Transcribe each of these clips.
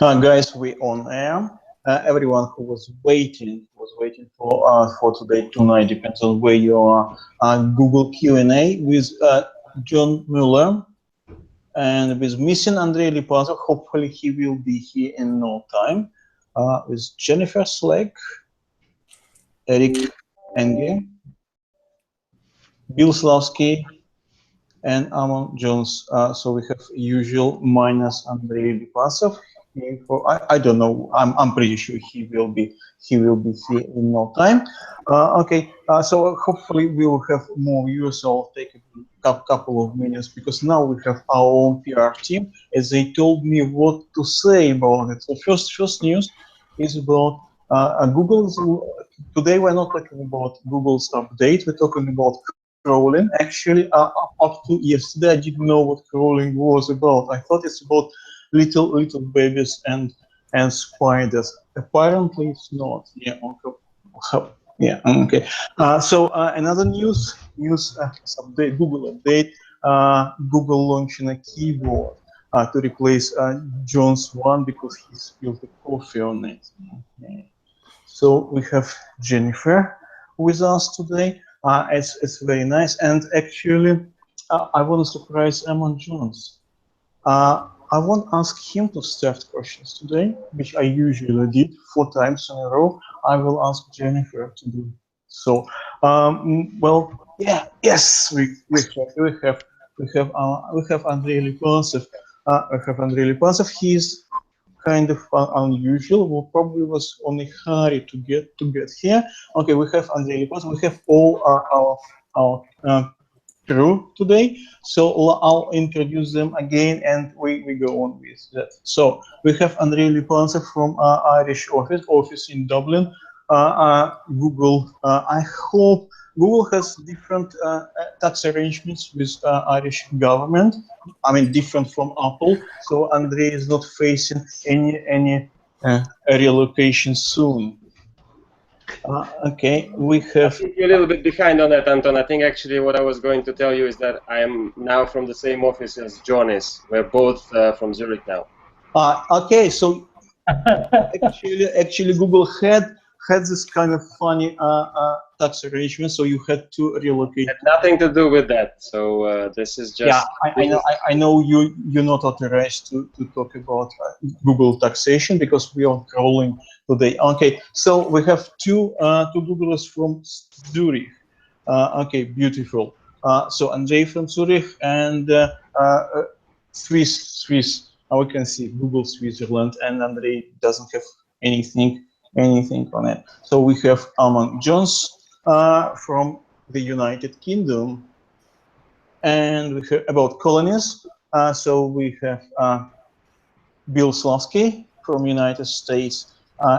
Guys, we on air. Everyone who was waiting for today tonight, depends on where you are. Google Q&A with John Mueller and with missing Andrey Lipattsev. Hopefully he will be here in no time. With Jennifer Slack, Eric Enge, Bill Slavsky, and Amon Jones. So we have usual minus Andrey Lipattsev. I don't know. I'm pretty sure he will be here in no time. Okay. So hopefully we will have more viewers. So I'll take a couple of minutes because now we have our own PR team, as they told me what to say about it. So first news is about Google's. Today we're not talking about Google's update. We're talking about crawling. Actually, up to yesterday, I didn't know what crawling was about. I thought it's about little babies and spiders. Apparently, it's not. Yeah. Okay. Yeah. Okay. So another news update. Google update. Google launching a keyboard to replace John's one because he spilled the coffee on it. Okay. So we have Jennifer with us today. It's very nice, and actually, I want to surprise Amon Jones. I won't ask him to start questions today, which I usually did 4 times in a row. I will ask Jennifer to do so. Well, yeah, yes, we have Andrey Lipattsev. We have Andrey Lipattsev. He's kind of unusual. We probably was on a hurry to get here. Okay, we have Andrey Lipattsev. We have all our crew today. So I'll introduce them again, and we go on with that. So we have Andrey Lipattsev from Irish office in Dublin. Google. I hope Google has different tax arrangements with Irish government. I mean, different from Apple. So Andrey is not facing any relocation soon. Okay, we have. I think you're a little bit behind on that, Anton. I think actually what I was going to tell you is that I am now from the same office as John is. We're both from Zurich now. Okay, so actually Google had this kind of funny tax arrangement, so you had to relocate. It had nothing to do with that. So this is just. Yeah, I know you're not authorized to talk about Google taxation because we are crawling today. Okay, so we have two Googlers from Zurich. Okay, beautiful. So Andrey from Zurich and Swiss. We can see Google Switzerland, and Andrey doesn't have anything on it. So we have Amon Jones from the United Kingdom, and we have about colonies. So we have Bill Slavsky from United States,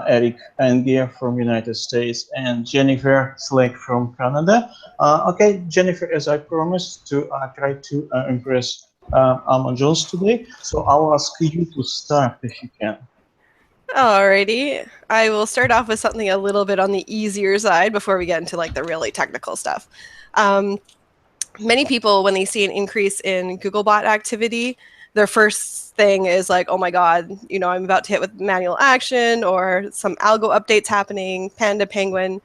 Eric Enge from United States, and Jennifer Slack from Canada. Okay, Jennifer, as I promised, to try to impress Amon Jones today. So I'll ask you to start if you can. Alrighty, I will start off with something a little bit on the easier side before we get into like the really technical stuff. Many people, when they see an increase in Googlebot activity, their first thing is like, oh my God, I'm about to hit with manual action or some algo updates happening, Panda, Penguin,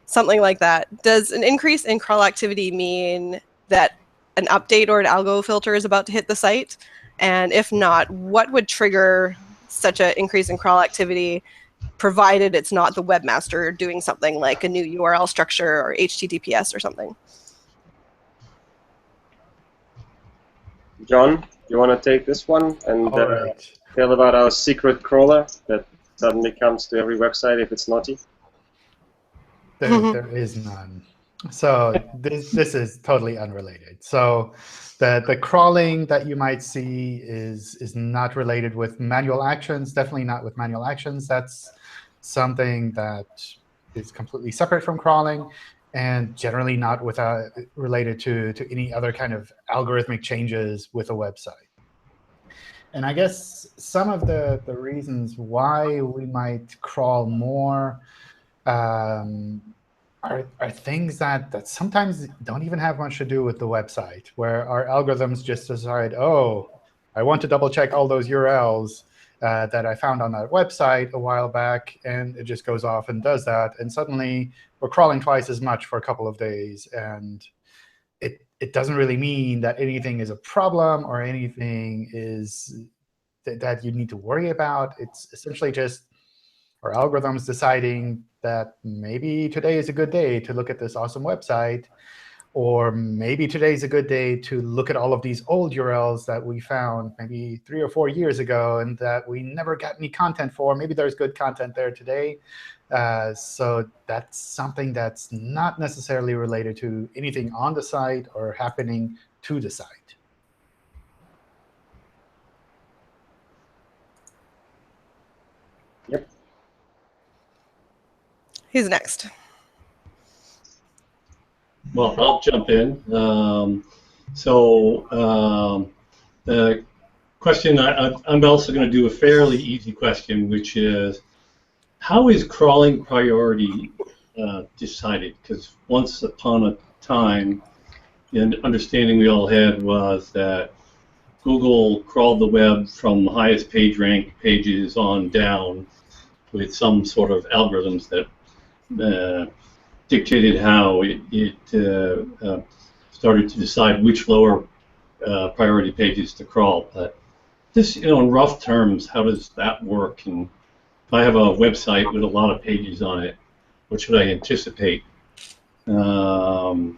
something like that. Does an increase in crawl activity mean that an update or an algo filter is about to hit the site? And if not, what would trigger such an increase in crawl activity, provided it's not the webmaster doing something like a new URL structure or HTTPS or something? John, you want to take this one and tell about our secret crawler that suddenly comes to every website if it's naughty? There is none. So this is totally unrelated. So the crawling that you might see is not related with manual actions, definitely not with manual actions. That's something that is completely separate from crawling, and generally not related to any other kind of algorithmic changes with a website. And I guess some of the reasons why we might crawl more are things that sometimes don't even have much to do with the website, where our algorithms just decide, oh, I want to double check all those URLs, that I found on that website a while back, and it just goes off and does that. And suddenly, we're crawling twice as much for a couple of days. And it doesn't really mean that anything is a problem or anything is that you need to worry about. It's essentially just our algorithms deciding that maybe today is a good day to look at this awesome website, or maybe today is a good day to look at all of these old URLs that we found maybe 3 or 4 years ago and that we never got any content for. Maybe there's good content there today. So that's something that's not necessarily related to anything on the site or happening to the site. Yep. Who's next? Well, I'll jump in. The question, I'm also going to do a fairly easy question, which is, how is crawling priority decided? Because once upon a time, the understanding we all had was that Google crawled the web from the highest page rank pages on down with some sort of algorithms that dictated how it started to decide which lower priority pages to crawl. But just, in rough terms, how does that work? And if I have a website with a lot of pages on it, what should I anticipate? What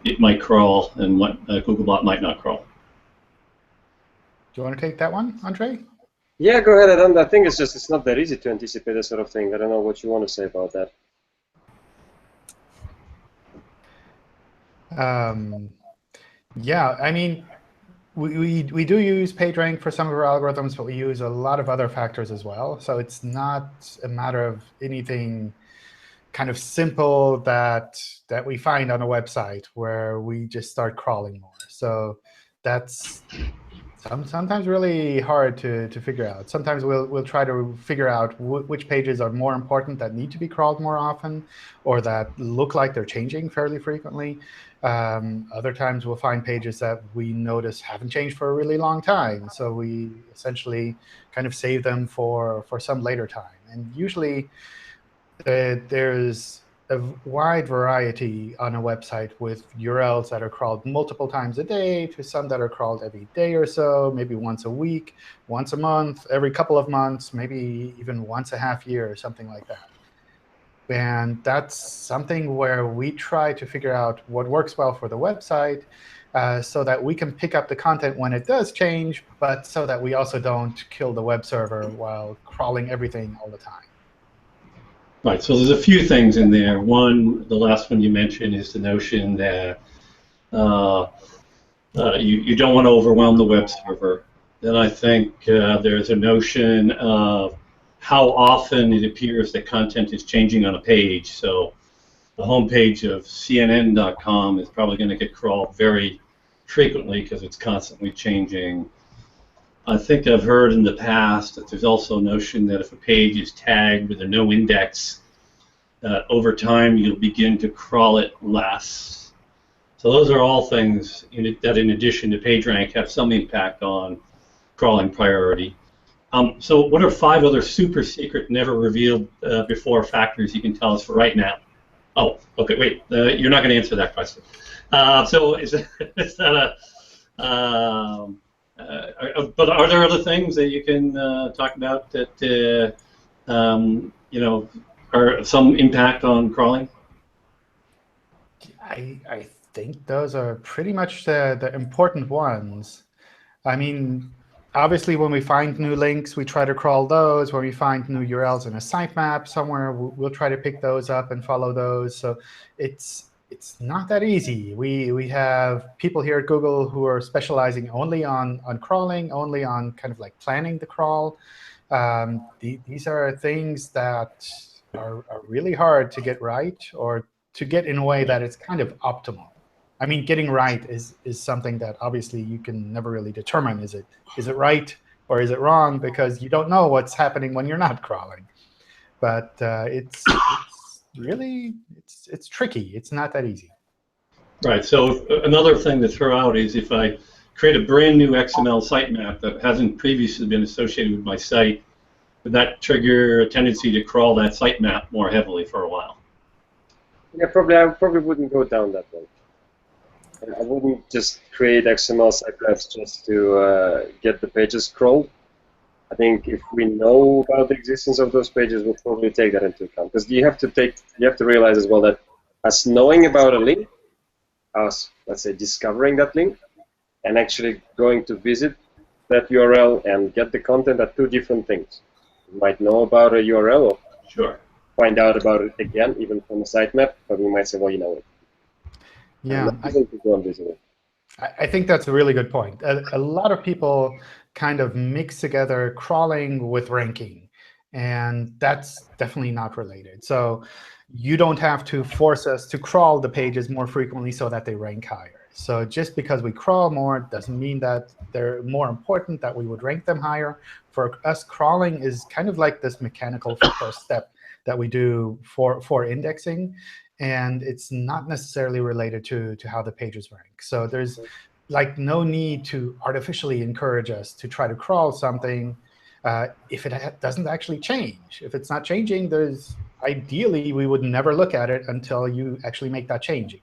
it might crawl and what Googlebot might not crawl. Do you want to take that one, Andrey? Yeah, go ahead. I think it's not that easy to anticipate that sort of thing. I don't know what you want to say about that. Yeah, I mean, we do use PageRank for some of our algorithms, but we use a lot of other factors as well. So it's not a matter of anything kind of simple that we find on a website where we just start crawling more. So that's sometimes really hard to figure out. Sometimes we'll try to figure out which pages are more important that need to be crawled more often, or that look like they're changing fairly frequently. Other times we'll find pages that we notice haven't changed for a really long time. So we essentially kind of save them for some later time. And usually there's a wide variety on a website, with URLs that are crawled multiple times a day to some that are crawled every day or so, maybe once a week, once a month, every couple of months, maybe even once a half year or something like that. And that's something where we try to figure out what works well for the website so that we can pick up the content when it does change, but so that we also don't kill the web server while crawling everything all the time. Right, so there's a few things in there. One, the last one you mentioned, is the notion that you don't want to overwhelm the web server. Then I think there's a notion of how often it appears that content is changing on a page. So the home page of CNN.com is probably going to get crawled very frequently because it's constantly changing. I think I've heard in the past that there's also a notion that if a page is tagged with a no index, over time you'll begin to crawl it less. So those are all things that, in addition to PageRank, have some impact on crawling priority. So what are 5 other super secret, never revealed before factors you can tell us for right now? Oh, OK, wait. You're not going to answer that question. So is that a... but are there other things that you can talk about that are some impact on crawling? I think those are pretty much the important ones. I mean, obviously, when we find new links, we try to crawl those. When we find new URLs in a sitemap somewhere, we'll try to pick those up and follow those. So it's not that easy. We have people here at Google who are specializing only on crawling, only on kind of like planning the crawl. These are things that are really hard to get right, or to get in a way that it's kind of optimal. I mean, getting right is something that obviously you can never really determine. Is it right or is it wrong? Because you don't know what's happening when you're not crawling. But it's really tricky. It's not that easy. Right. So another thing to throw out is, if I create a brand new XML sitemap that hasn't previously been associated with my site, would that trigger a tendency to crawl that sitemap more heavily for a while? Yeah, I probably wouldn't go down that way. I wouldn't just create XML sitemaps just to get the pages crawled. I think if we know about the existence of those pages, we'll probably take that into account. Because you have to realize as well that as knowing about a link, as let's say discovering that link, and actually going to visit that URL and get the content are two different things. You might know about a URL or Sure. find out about it again, even from a sitemap, but we might say, well, you know it. Yeah, I think that's a really good point. A lot of people kind of mix together crawling with ranking, and that's definitely not related. So you don't have to force us to crawl the pages more frequently so that they rank higher. So just because we crawl more doesn't mean that they're more important, that we would rank them higher. For us, crawling is kind of like this mechanical first step that we do for indexing. And it's not necessarily related to how the pages rank. So there's like no need to artificially encourage us to try to crawl something if it doesn't actually change. If it's not changing, ideally we would never look at it until you actually make that changing.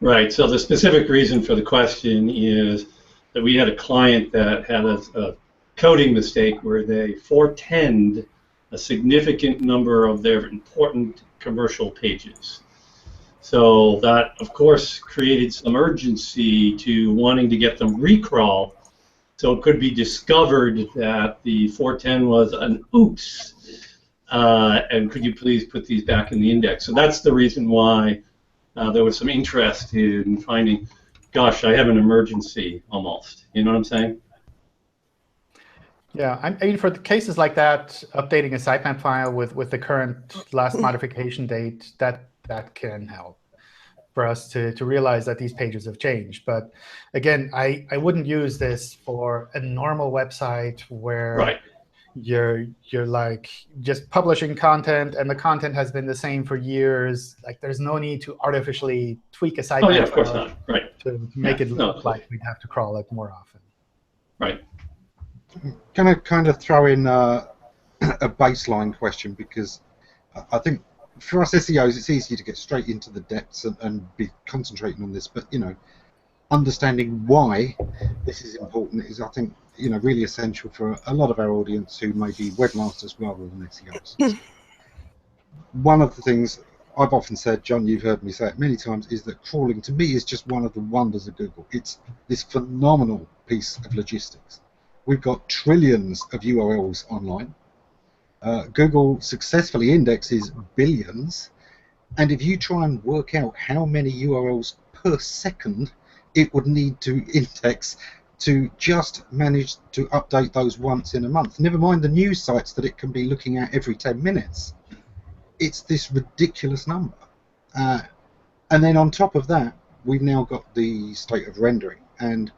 Right. So the specific reason for the question is that we had a client that had a coding mistake where they 410'd a significant number of their important commercial pages. So that, of course, created some urgency to wanting to get them recrawled. So it could be discovered that the 410 was an oops, and could you please put these back in the index? So that's the reason why there was some interest in finding, gosh, I have an emergency almost. You know what I'm saying? Yeah, I mean, for the cases like that, updating a sitemap file with the current last modification date, that can help for us to realize that these pages have changed. But again, I wouldn't use this for a normal website where you're like just publishing content and the content has been the same for years. Like there's no need to artificially tweak a sitemap. Oh yeah, of course not. Right. To make it look like we'd have to crawl it more often. Right. Can I kind of throw in a baseline question, because I think for us SEOs it's easy to get straight into the depths and be concentrating on this, but understanding why this is important is, I think, really essential for a lot of our audience who may be webmasters rather than SEOs. One of the things I've often said, John, you've heard me say it many times, is that crawling to me is just one of the wonders of Google. It's this phenomenal piece of logistics. We've got trillions of URLs online. Google successfully indexes billions. And if you try and work out how many URLs per second it would need to index to just manage to update those once in a month, never mind the news sites that it can be looking at every 10 minutes, it's this ridiculous number. And then on top of that, we've now got the state of rendering. And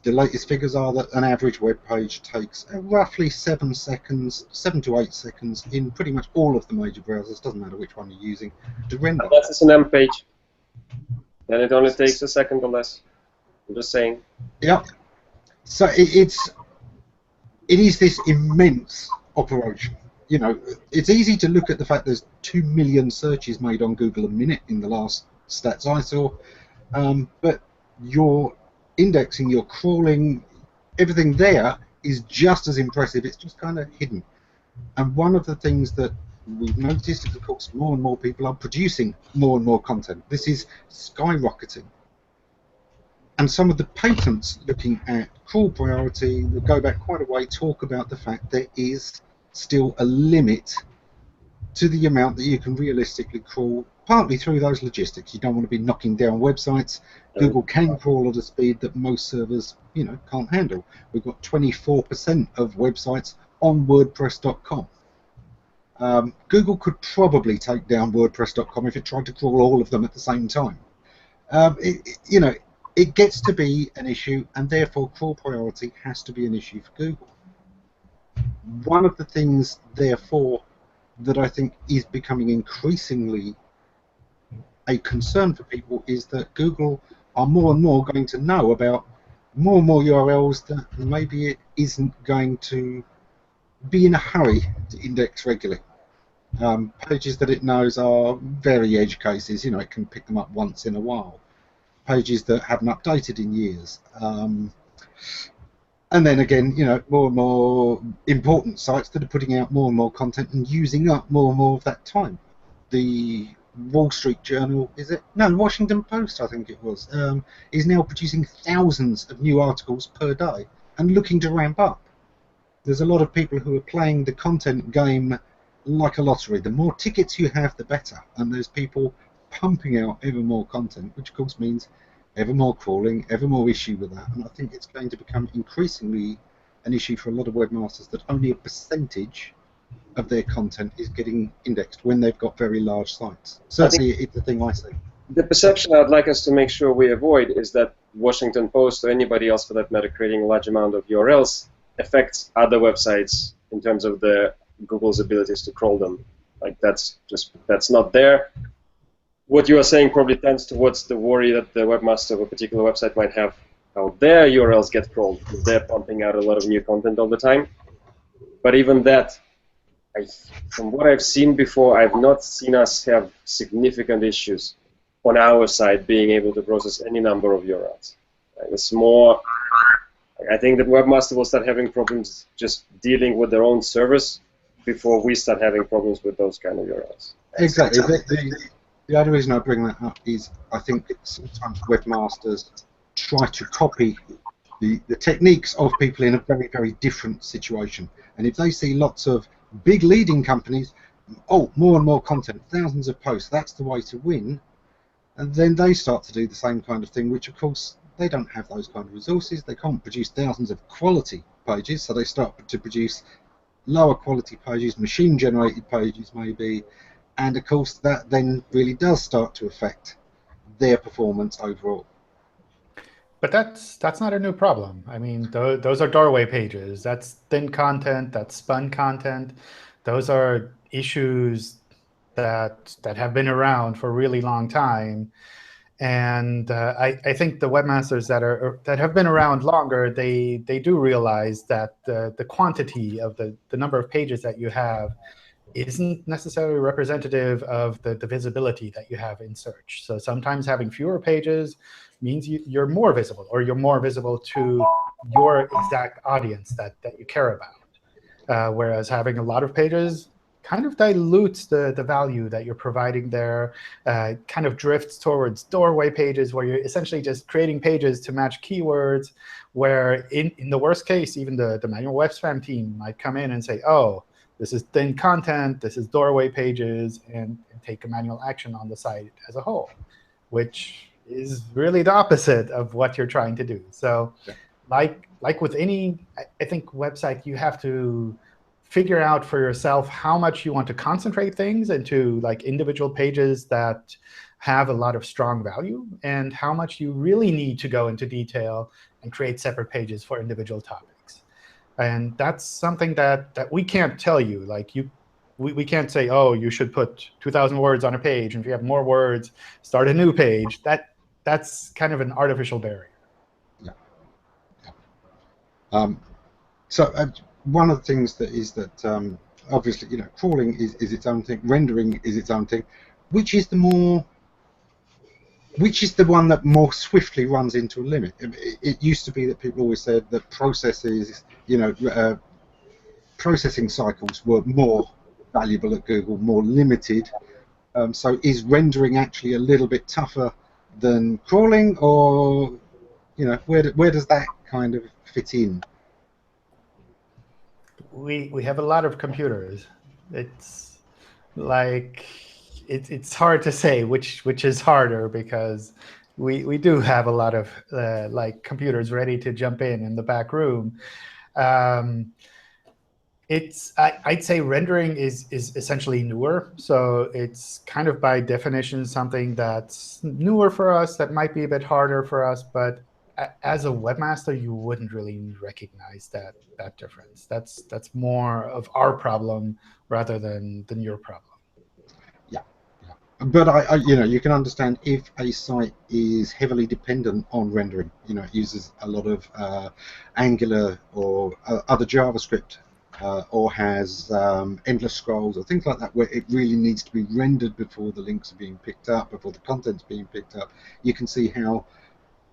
the latest figures are that an average web page takes roughly 7 to 8 seconds in pretty much all of the major browsers, doesn't matter which one you're using, to render. And that's an M page. Then it only takes a second or less. I'm just saying. Yeah. So it is this immense operation. It's easy to look at the fact there's 2 million searches made on Google a minute in the last stats I saw, but your indexing, your crawling, everything there is just as impressive. It's just kind of hidden. And one of the things that we've noticed is, of course, more and more people are producing more and more content. This is skyrocketing. And some of the patents looking at crawl priority that go back quite a way talk about the fact there is still a limit to the amount that you can realistically crawl, partly through those logistics. You don't want to be knocking down websites. Google can crawl at a speed that most servers, can't handle. We've got 24% of websites on WordPress.com. Google could probably take down WordPress.com if it tried to crawl all of them at the same time. It gets to be an issue, and therefore crawl priority has to be an issue for Google. One of the things, therefore, that I think is becoming increasingly a concern for people is that Google are more and more going to know about more and more URLs that maybe it isn't going to be in a hurry to index regularly. Pages that it knows are very edge cases, it can pick them up once in a while. Pages that haven't updated in years. And then again, more and more important sites that are putting out more and more content and using up more and more of that time. The Wall Street Journal, is it? No, Washington Post, I think it was, is now producing thousands of new articles per day and looking to ramp up. There's a lot of people who are playing the content game like a lottery. The more tickets you have, the better. And there's people pumping out ever more content, which of course means ever more crawling, ever more issue with that. And I think it's going to become increasingly an issue for a lot of webmasters that only a percentage of their content is getting indexed when they've got very large sites. Certainly, it's the thing I see. The perception I'd like us to make sure we avoid is that Washington Post or anybody else for that matter creating a large amount of URLs affects other websites in terms of Google's abilities to crawl them. Like that's not there. What you are saying probably tends towards the worry that the webmaster of a particular website might have how their URLs get crawled because they're pumping out a lot of new content all the time. But even that, from what I've seen before, I've not seen us have significant issues on our side being able to process any number of URLs. It's more, I think that webmaster will start having problems just dealing with their own servers before we start having problems with those kind of URLs. Exactly. The other reason I bring that up is I think sometimes webmasters try to copy the techniques of people in a very, very different situation. And if they see lots of big leading companies, more and more content, thousands of posts, that's the way to win, and then they start to do the same kind of thing, which of course they don't have those kind of resources. They can't produce thousands of quality pages, so they start to produce lower quality pages, machine-generated pages maybe, and of course that then really does start to affect their performance overall. But that's not a new problem. I mean, those are doorway pages. That's thin content. That's spun content. Those are issues that have been around for a really long time. And I think the webmasters that have been around longer, they do realize that the quantity of the number of pages that you have isn't necessarily representative of the visibility that you have in search. So sometimes having fewer pages means you're more visible, or you're more visible to your exact audience that you care about. Whereas having a lot of pages kind of dilutes the value that you're providing there, kind of drifts towards doorway pages where you're essentially just creating pages to match keywords, where in the worst case, even the manual web spam team might come in and say, oh, this is thin content, this is doorway pages, and take a manual action on the site as a whole, which is really the opposite of what you're trying to do. So like with any, I think, website, you have to figure out for yourself how much you want to concentrate things into individual pages that have a lot of strong value, and how much you really need to go into detail and create separate pages for individual topics. And that's something that we can't tell you. We can't say, oh, you should put 2,000 words on a page, and if you have more words, start a new page. That's kind of an artificial barrier. Yeah. So one of the things that obviously, crawling is its own thing, rendering is its own thing. Which is the one that more swiftly runs into a limit? It used to be that people always said that processes, processing cycles were more valuable at Google, more limited. So is rendering actually a little bit tougher than crawling, or where does that kind of fit in? We have a lot of computers. It's it's hard to say which is harder, because we do have a lot of computers ready to jump in the back room. I'd say rendering is essentially newer. So it's kind of by definition something that's newer for us, that might be a bit harder for us. But as a webmaster, you wouldn't really recognize that difference. That's more of our problem rather than your problem. Yeah. But you can understand if a site is heavily dependent on rendering. It uses a lot of Angular or other JavaScript, or has endless scrolls or things like that, where it really needs to be rendered before the links are being picked up, before the content's being picked up. You can see how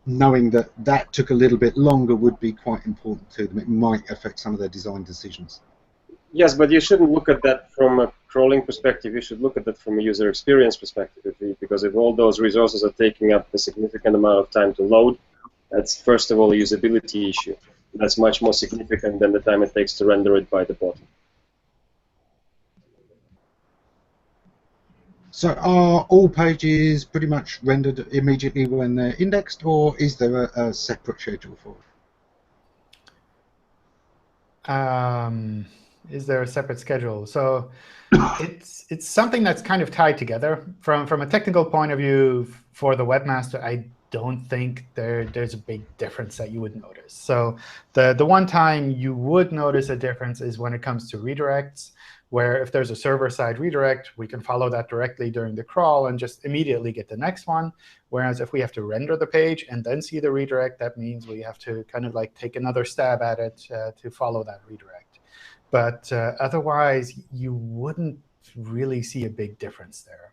knowing that that took a little bit longer would be quite important to them. It might affect some of their design decisions. Yes, but you shouldn't look at that from a crawling perspective. You should look at that from a user experience perspective, because if all those resources are taking up a significant amount of time to load, that's first of all a usability issue. That's much more significant than the time it takes to render it by the bot. So are all pages pretty much rendered immediately when they're indexed, or is there a separate schedule for it? Is there a separate schedule? So it's something that's kind of tied together. From a technical point of view, for the webmaster, I don't think there's a big difference that you would notice. So the one time you would notice a difference is when it comes to redirects, where if there's a server-side redirect, we can follow that directly during the crawl and just immediately get the next one. Whereas if we have to render the page and then see the redirect, that means we have to kind of like take another stab at it to follow that redirect. But otherwise, you wouldn't really see a big difference there.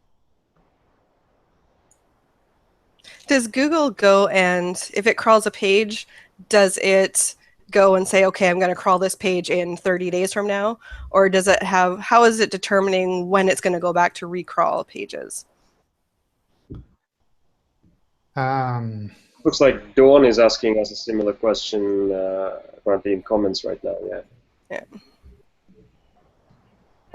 Does Google go and, if it crawls a page, does it go and say, OK, I'm going to crawl this page in 30 days from now? Or does it have, how is it determining when it's going to go back to recrawl pages? Looks like Dawn is asking us a similar question apparently in comments right now.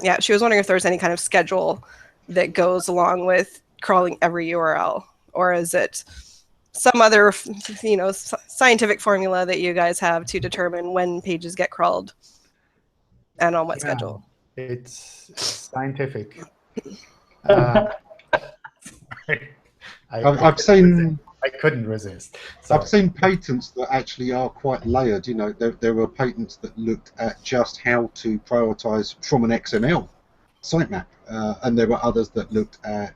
Yeah, she was wondering if there's any kind of schedule that goes along with crawling every URL, or is it some other, scientific formula that you guys have to determine when pages get crawled and on what schedule? It's scientific. I've seen. I couldn't resist. Sorry. I've seen patents that actually are quite layered. There were patents that looked at just how to prioritize from an XML sitemap, and there were others that looked at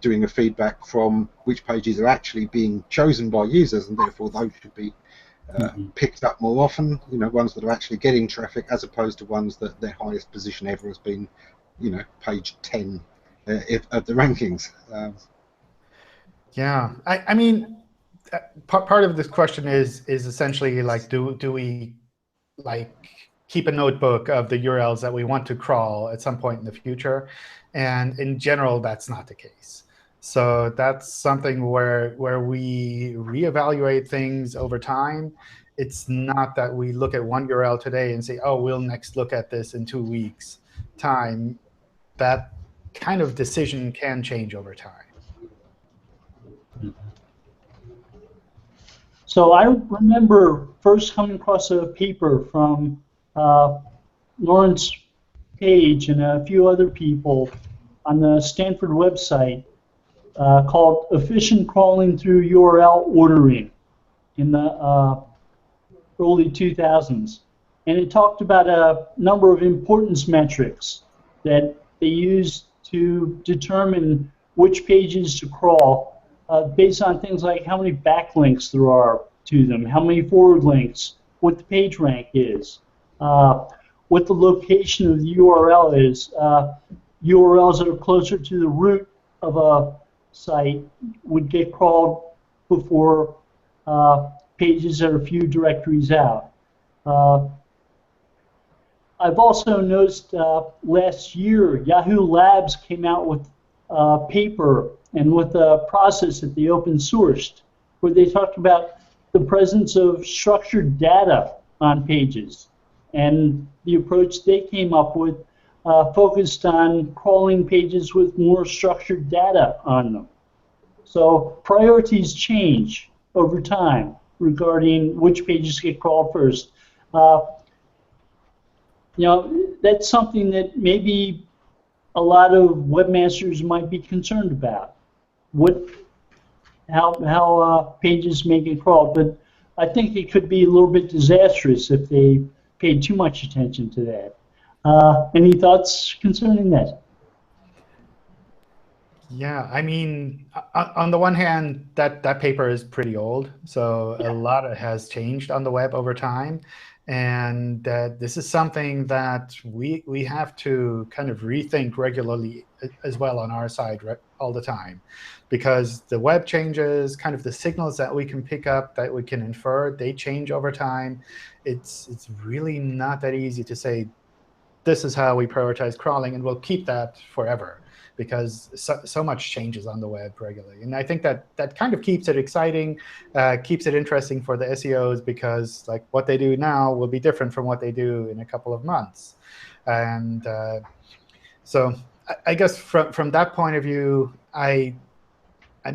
doing a feedback from which pages are actually being chosen by users, and therefore those should be picked up more often. Ones that are actually getting traffic, as opposed to ones that their highest position ever has been, page 10 of the rankings. Yeah, I mean, part of this question is essentially like, do we like keep a notebook of the URLs that we want to crawl at some point in the future? And in general, that's not the case. So that's something where we reevaluate things over time. It's not that we look at one URL today and say, oh, we'll next look at this in 2 weeks' time. That kind of decision can change over time. So I remember first coming across a paper from Lawrence Page and a few other people on the Stanford website called Efficient Crawling Through URL Ordering in the early 2000s. And it talked about a number of importance metrics that they used to determine which pages to crawl based on things like how many backlinks there are to them, how many forward links, what the page rank is, what the location of the URL is. URLs that are closer to the root of a site would get crawled before pages that are a few directories out. I've also noticed last year Yahoo Labs came out with a paper and with a process that they open sourced, where they talked about the presence of structured data on pages. And the approach they came up with focused on crawling pages with more structured data on them. So priorities change over time regarding which pages get crawled first. That's something that maybe a lot of webmasters might be concerned about. How pages may get crawled, but I think it could be a little bit disastrous if they paid too much attention to that. Any thoughts concerning that? Yeah, I mean, on the one hand, that paper is pretty old, so a lot has changed on the web over time. And this is something that we have to kind of rethink regularly as well on our side all the time. Because the web changes, kind of the signals that we can pick up, that we can infer, they change over time. It's really not that easy to say, this is how we prioritize crawling, and we'll keep that forever, because so much changes on the web regularly. And I think that kind of keeps it exciting, keeps it interesting for the SEOs, because like what they do now will be different from what they do in a couple of months. And so I guess from that point of view, I'm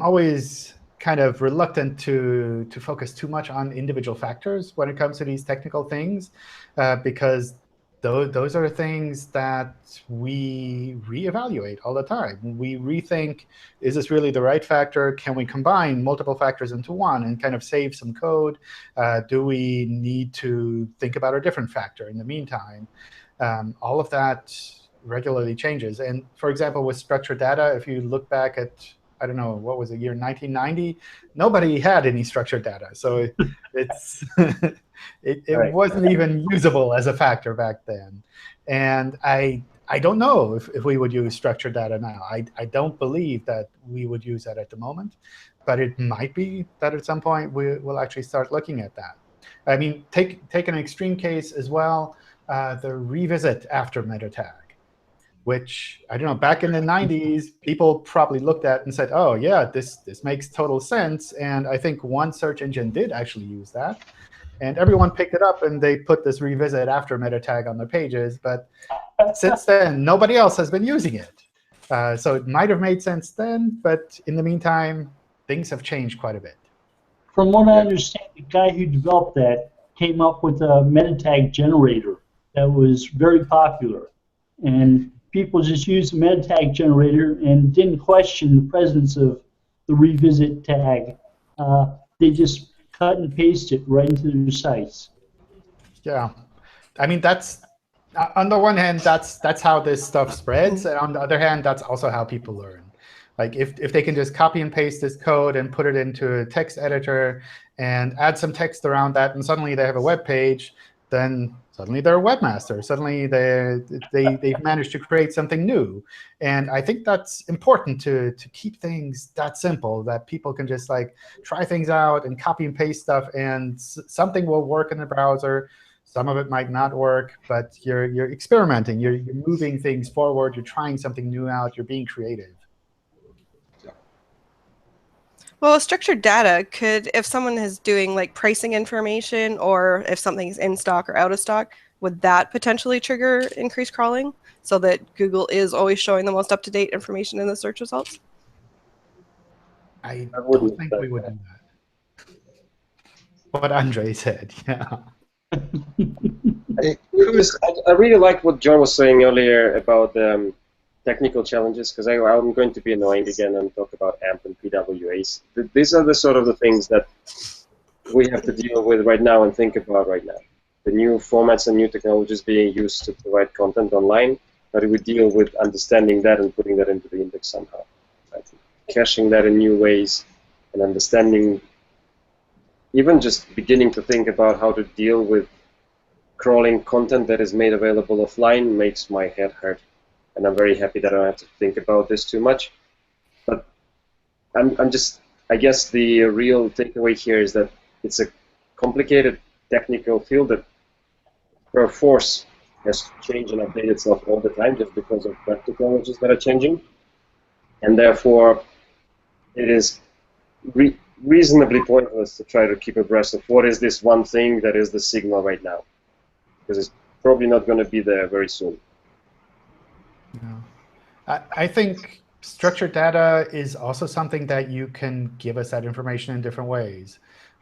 always kind of reluctant to focus too much on individual factors when it comes to these technical things, because those are things that we reevaluate all the time. We rethink, is this really the right factor? Can we combine multiple factors into one and kind of save some code? Do we need to think about a different factor in the meantime? All of that regularly changes. And for example, with structured data, if you look back at, I don't know, what was the year, 1990? Nobody had any structured data. So it's it wasn't even usable as a factor back then. And I don't know if we would use structured data now. I don't believe that we would use that at the moment. But it might be that at some point we'll actually start looking at that. I mean, take an extreme case as well, the revisit after meta tag, which, I don't know, back in the 90s, people probably looked at and said, oh, yeah, this makes total sense. And I think one search engine did actually use that. And everyone picked it up, and they put this revisit after meta tag on their pages. But since then, nobody else has been using it. So it might have made sense then, but in the meantime, things have changed quite a bit. From what I understand, the guy who developed that came up with a meta tag generator that was very popular. And people just used the meta tag generator and didn't question the presence of the revisit tag. They just cut and paste it right into their sites. Yeah. I mean, that's on the one hand, that's how this stuff spreads. And on the other hand, that's also how people learn. Like if they can just copy and paste this code and put it into a text editor and add some text around that, and suddenly they have a web page, then suddenly they're a webmaster. Suddenly they've managed to create something new. And I think that's important to keep things that simple, that people can just like try things out and copy and paste stuff, and something will work in the browser. Some of it might not work, but you're experimenting. You're moving things forward. You're trying something new out. You're being creative. Well, structured data could, if someone is doing like pricing information, or if something's in stock or out of stock, would that potentially trigger increased crawling so that Google is always showing the most up-to-date information in the search results? I don't think we would do that. What Andrey said, yeah. I really like what John was saying earlier about technical challenges, because I'm going to be annoying again and talk about AMP and PWAs. These are the sort of the things that we have to deal with right now and think about right now. The new formats and new technologies being used to provide content online, how do we deal with understanding that and putting that into the index somehow? Right? Caching that in new ways and understanding, even just beginning to think about how to deal with crawling content that is made available offline makes my head hurt. And I'm very happy that I don't have to think about this too much. But I guess the real takeaway here is that it's a complicated technical field that per force has to change and update itself all the time just because of web technologies that are changing. And therefore, it is reasonably pointless to try to keep abreast of what is this one thing that is the signal right now, because it's probably not going to be there very soon. No. I think structured data is also something that you can give us that information in different ways,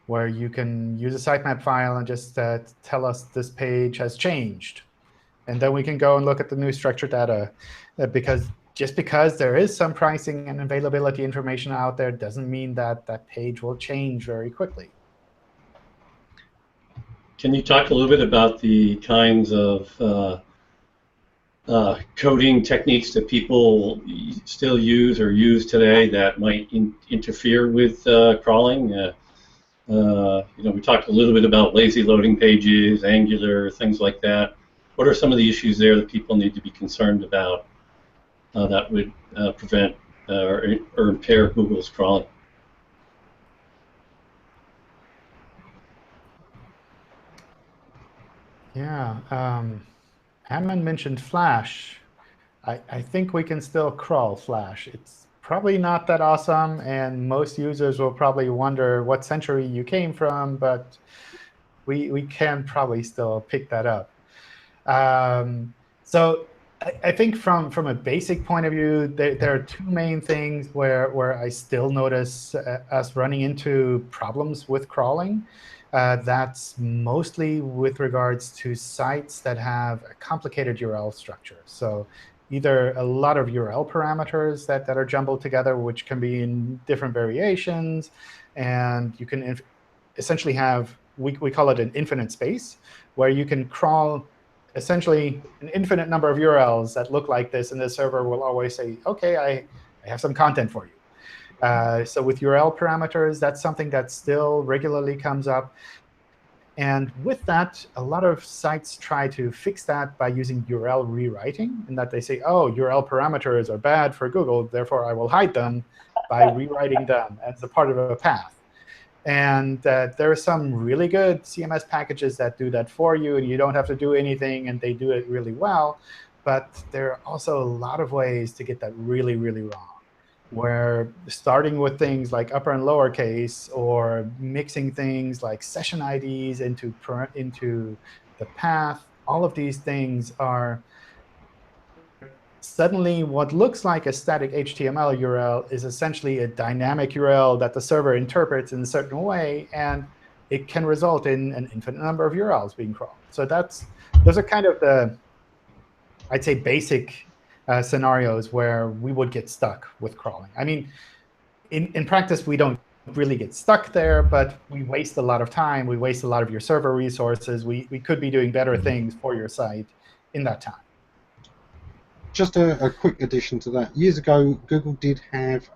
where you can use a sitemap file and just tell us this page has changed. And then we can go and look at the new structured data. Because just because there is some pricing and availability information out there doesn't mean that that page will change very quickly. Can you talk a little bit about the kinds of coding techniques that people still use or use today that might interfere with crawling? We talked a little bit about lazy loading pages, Angular, things like that. What are some of the issues there that people need to be concerned about that would prevent or impair Google's crawling? Yeah, Hammond mentioned Flash. I think we can still crawl Flash. It's probably not that awesome, and most users will probably wonder what century you came from, but we can probably still pick that up. So I think from a basic point of view, there are two main things where I still notice us running into problems with crawling. That's mostly with regards to sites that have a complicated URL structure. So either a lot of URL parameters that are jumbled together, which can be in different variations. And you can essentially have, we call it an infinite space, where you can crawl essentially an infinite number of URLs that look like this. And the server will always say, OK, I have some content for you. So with URL parameters, that's something that still regularly comes up. And with that, a lot of sites try to fix that by using URL rewriting, in that they say, oh, URL parameters are bad for Google, therefore I will hide them by rewriting them as a part of a path. And there are some really good CMS packages that do that for you, and you don't have to do anything, and they do it really well. But there are also a lot of ways to get that really, really wrong, where starting with things like upper and lowercase, or mixing things like session IDs into the path, all of these things are suddenly what looks like a static HTML URL is essentially a dynamic URL that the server interprets in a certain way, and it can result in an infinite number of URLs being crawled. So those are kind of the, I'd say, basic scenarios where we would get stuck with crawling. I mean, in practice, we don't really get stuck there, but we waste a lot of time. We waste a lot of your server resources. We could be doing better things for your site in that time. Just a quick addition to that. Years ago, Google did have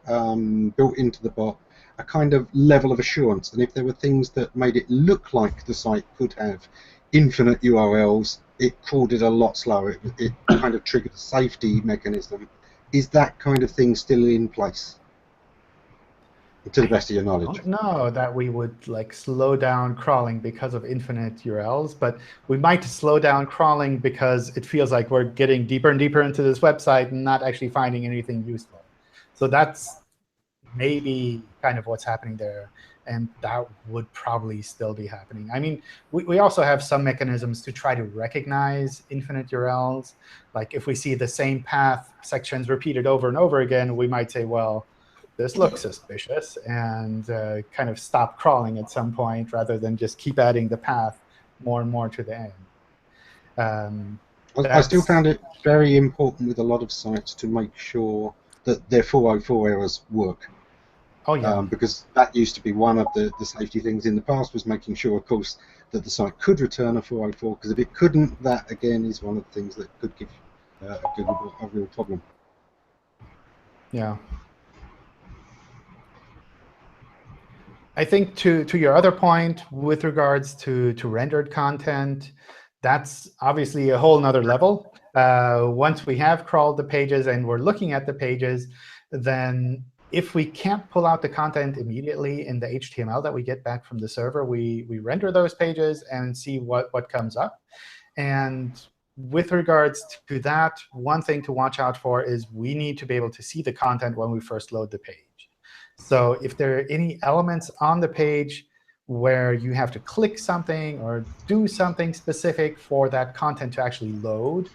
built into the bot a kind of level of assurance. And if there were things that made it look like the site could have infinite URLs, it crawled it a lot slower. It kind of triggered a safety mechanism. Is that kind of thing still in place, to the best of your knowledge? I don't know that we would slow down crawling because of infinite URLs, but we might slow down crawling because it feels like we're getting deeper and deeper into this website and not actually finding anything useful. So that's maybe kind of what's happening there, and that would probably still be happening. I mean, we also have some mechanisms to try to recognize infinite URLs. Like if we see the same path sections repeated over and over again, we might say, well, this looks suspicious, and kind of stop crawling at some point rather than just keep adding the path more and more to the end. I still found it very important with a lot of sites to make sure that their 404 errors work. Oh, yeah. Because that used to be one of the safety things in the past, was making sure, of course, that the site could return a 404, because if it couldn't, that, again, is one of the things that could give Google a real problem. Yeah. I think to your other point with regards to rendered content, that's obviously a whole nother level. Once we have crawled the pages and we're looking at the pages, then if we can't pull out the content immediately in the HTML that we get back from the server, we render those pages and see what comes up. And with regards to that, one thing to watch out for is we need to be able to see the content when we first load the page. So if there are any elements on the page where you have to click something or do something specific for that content to actually load,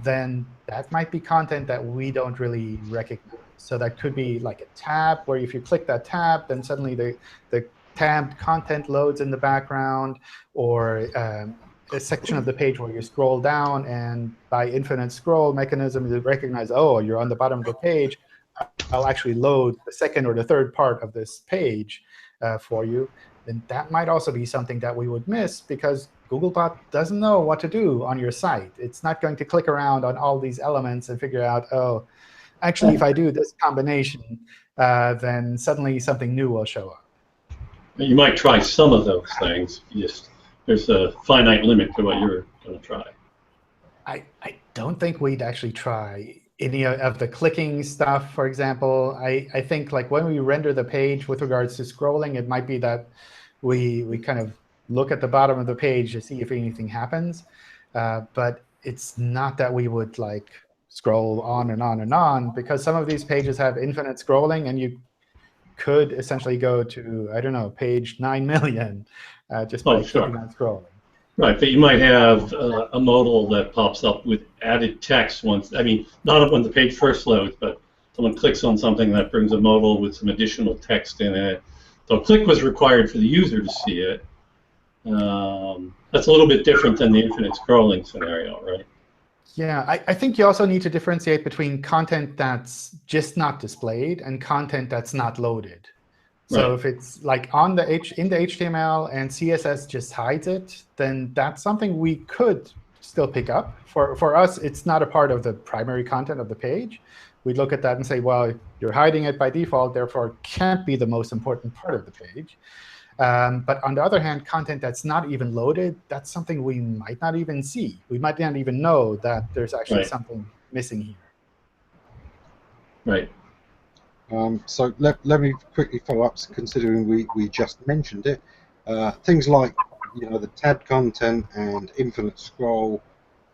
then that might be content that we don't really recognize. So that could be like a tab, where if you click that tab, then suddenly the tabbed content loads in the background, or a section of the page where you scroll down, and by infinite scroll mechanism, it recognizes, oh, you're on the bottom of the page. I'll actually load the second or the third part of this page for you. Then that might also be something that we would miss, because Googlebot doesn't know what to do on your site. It's not going to click around on all these elements and figure out, oh, actually, if I do this combination, then suddenly something new will show up. You might try some of those things. There's a finite limit to what you're going to try. I don't think we'd actually try any of the clicking stuff, for example. I think like when we render the page with regards to scrolling, it might be that we kind of look at the bottom of the page to see if anything happens. But it's not that we would like scroll on and on and on, because some of these pages have infinite scrolling, and you could essentially go to, I don't know, page 9 million just by keeping on scrolling. Right, but you might have a modal that pops up with added text once. I mean, not when the page first loads, but someone clicks on something that brings a modal with some additional text in it. So a click was required for the user to see it. That's a little bit different than the infinite scrolling scenario, right? Yeah, I think you also need to differentiate between content that's just not displayed and content that's not loaded. So if it's like in the HTML and CSS just hides it, then that's something we could still pick up. For us, it's not a part of the primary content of the page. We'd look at that and say, well, you're hiding it by default, therefore it can't be the most important part of the page. But on the other hand, content that's not even loaded, that's something we might not even see. We might not even know that there's actually something missing here. Right. So let me quickly follow up, considering we just mentioned it. Things like the tabbed content and infinite scroll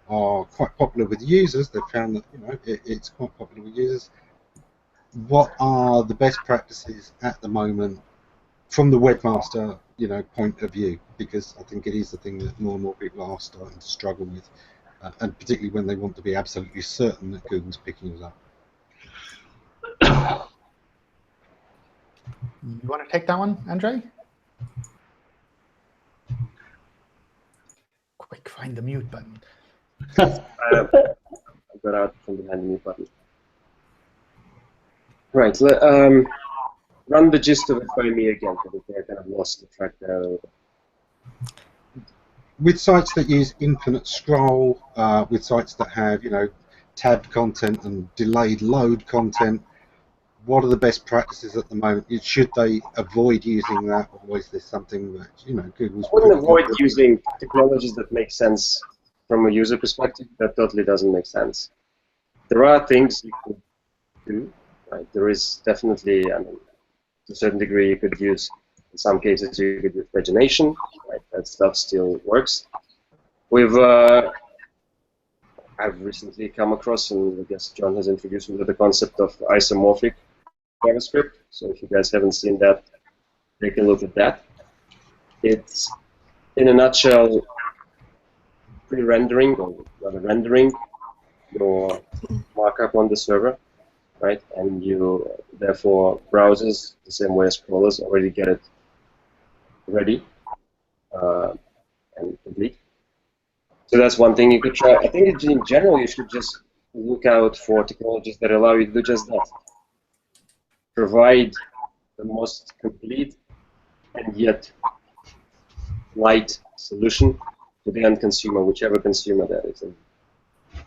are quite popular with users. They've found that it's quite popular with users. What are the best practices at the moment from the webmaster point of view? Because I think it is the thing that more and more people are starting to struggle with, and particularly when they want to be absolutely certain that Google's picking us up. You want to take that one, Andrey? Quick, find the mute button. I got out from behind the mute button. Right. Run the gist of it by me again, because I kind of lost the track there. With sites that use infinite scroll, with sites that have tabbed content and delayed load content, what are the best practices at the moment? Should they avoid using that, or is this something that Google's? I wouldn't avoid using technologies that make sense from a user perspective. That totally doesn't make sense. There are things you could do. Right? There is definitely, to a certain degree, you could use. In some cases, you could use pagination. Right? That stuff still works. I've recently come across, and I guess John has introduced me to the concept of isomorphic JavaScript. So if you guys haven't seen that, take a look at that. It's, in a nutshell, pre-rendering, or rather rendering your markup on the server, right? And you, therefore, browsers, the same way as crawlers, already get it ready and complete. So that's one thing you could try. I think in general, you should just look out for technologies that allow you to do just that. Provide the most complete and yet light solution to the end consumer, whichever consumer that is. And